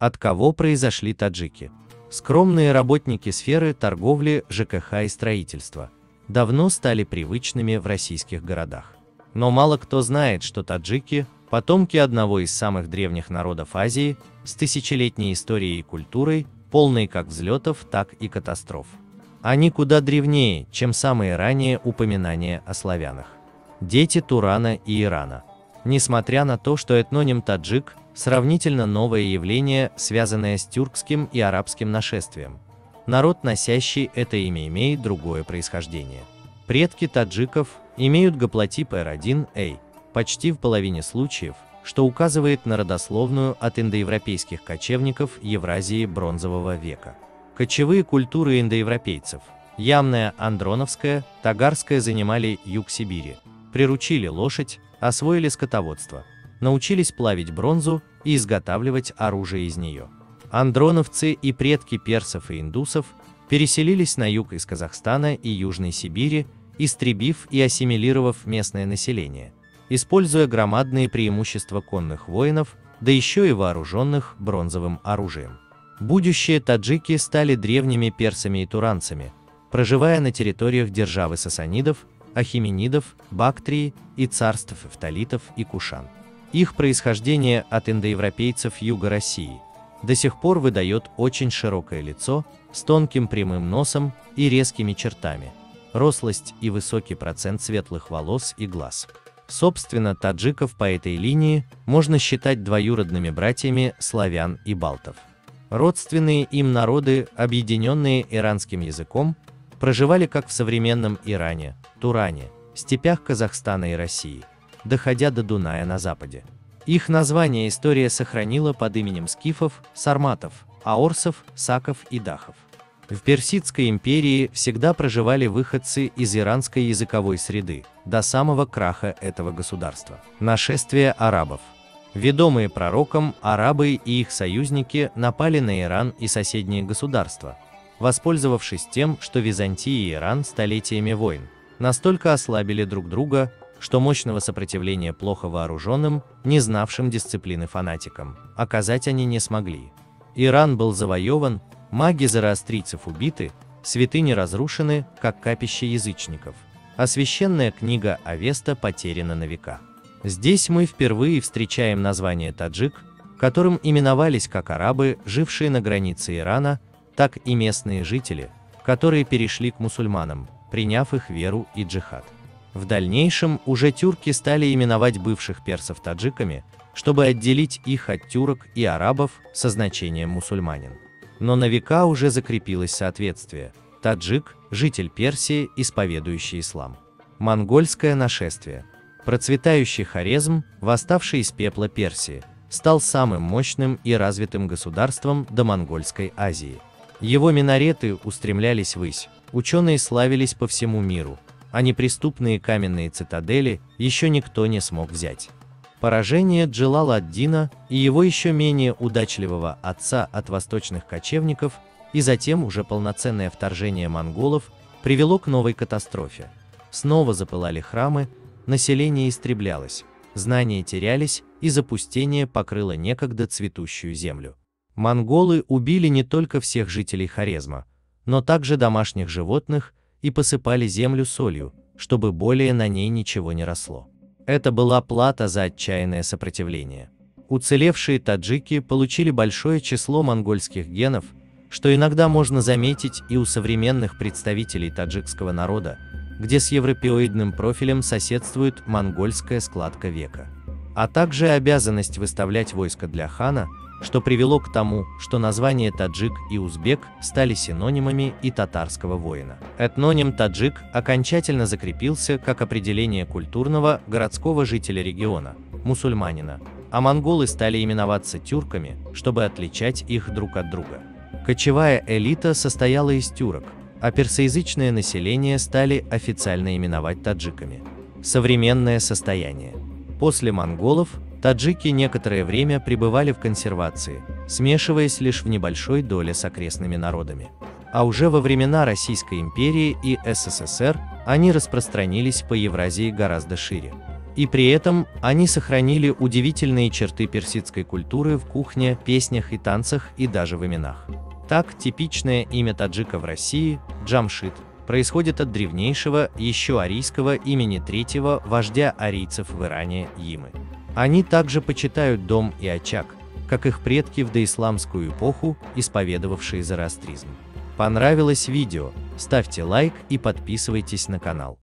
От кого произошли таджики? Скромные работники сферы торговли, ЖКХ и строительства давно стали привычными в российских городах. Но мало кто знает, что таджики – потомки одного из самых древних народов Азии, с тысячелетней историей и культурой, полной как взлетов, так и катастроф. Они куда древнее, чем самые ранние упоминания о славянах. Дети Турана и Ирана. Несмотря на то, что этноним таджик – сравнительно новое явление, связанное с тюркским и арабским нашествием, народ, носящий это имя, имеет другое происхождение. Предки таджиков имеют гаплотип R1A почти в половине случаев, что указывает на родословную от индоевропейских кочевников Евразии бронзового века. Кочевые культуры индоевропейцев – Ямная, Андроновская, Тагарская – занимали юг Сибири, приручили лошадь, освоили скотоводство, научились плавить бронзу и изготавливать оружие из нее. Андроновцы и предки персов и индусов переселились на юг из Казахстана и Южной Сибири, истребив и ассимилировав местное население, используя громадные преимущества конных воинов, да еще и вооруженных бронзовым оружием. Будущие таджики стали древними персами и туранцами, проживая на территориях державы сасанидов, ахеменидов, Бактрии и царств эфталитов и кушан. Их происхождение от индоевропейцев юга России до сих пор выдает очень широкое лицо с тонким прямым носом и резкими чертами, рослость и высокий процент светлых волос и глаз. Собственно, таджиков по этой линии можно считать двоюродными братьями славян и балтов. Родственные им народы, объединенные иранским языком, проживали как в современном Иране, Туране, степях Казахстана и России, доходя до Дуная на западе. Их название история сохранила под именем скифов, сарматов, аорсов, саков и дахов. В Персидской империи всегда проживали выходцы из иранской языковой среды, до самого краха этого государства. Нашествие арабов. Ведомые пророком, арабы и их союзники напали на Иран и соседние государства, воспользовавшись тем, что Византия и Иран столетиями войн настолько ослабили друг друга, что мощного сопротивления плохо вооруженным, не знавшим дисциплины фанатикам, оказать они не смогли. Иран был завоеван, маги зороастрийцев убиты, святыни разрушены, как капища язычников, а священная книга Авеста потеряна на века. Здесь мы впервые встречаем название таджик, которым именовались как арабы, жившие на границе Ирана, так и местные жители, которые перешли к мусульманам, приняв их веру и джихад. В дальнейшем уже тюрки стали именовать бывших персов таджиками, чтобы отделить их от тюрок и арабов со значением мусульманин. Но на века уже закрепилось соответствие. Таджик – житель Персии, исповедующий ислам. Монгольское нашествие. Процветающий Хорезм, восставший из пепла Персии, стал самым мощным и развитым государством домонгольской Азии. Его минареты устремлялись ввысь, ученые славились по всему миру, а неприступные каменные цитадели еще никто не смог взять. Поражение Джелала ад-Дина и его еще менее удачливого отца от восточных кочевников и затем уже полноценное вторжение монголов привело к новой катастрофе. Снова запылали храмы, население истреблялось, знания терялись и запустение покрыло некогда цветущую землю. Монголы убили не только всех жителей Хорезма, но также домашних животных и посыпали землю солью, чтобы более на ней ничего не росло. Это была плата за отчаянное сопротивление. Уцелевшие таджики получили большое число монгольских генов, что иногда можно заметить и у современных представителей таджикского народа, где с европеоидным профилем соседствует монгольская складка века. А также обязанность выставлять войско для хана, что привело к тому, что названия таджик и узбек стали синонимами и татарского воина. Этноним таджик окончательно закрепился как определение культурного городского жителя региона, мусульманина, а монголы стали именоваться тюрками, чтобы отличать их друг от друга. Кочевая элита состояла из тюрок, а персоязычное население стали официально именовать таджиками. Современное состояние. После монголов таджики некоторое время пребывали в консервации, смешиваясь лишь в небольшой доле с окрестными народами. А уже во времена Российской империи и СССР они распространились по Евразии гораздо шире. И при этом они сохранили удивительные черты персидской культуры в кухне, песнях и танцах, и даже в именах. Так, типичное имя таджика в России – Джамшид – происходит от древнейшего, еще арийского имени третьего вождя арийцев в Иране – Йимы. Они также почитают дом и очаг, как их предки в доисламскую эпоху, исповедовавшие зороастризм. Понравилось видео? Ставьте лайк и подписывайтесь на канал.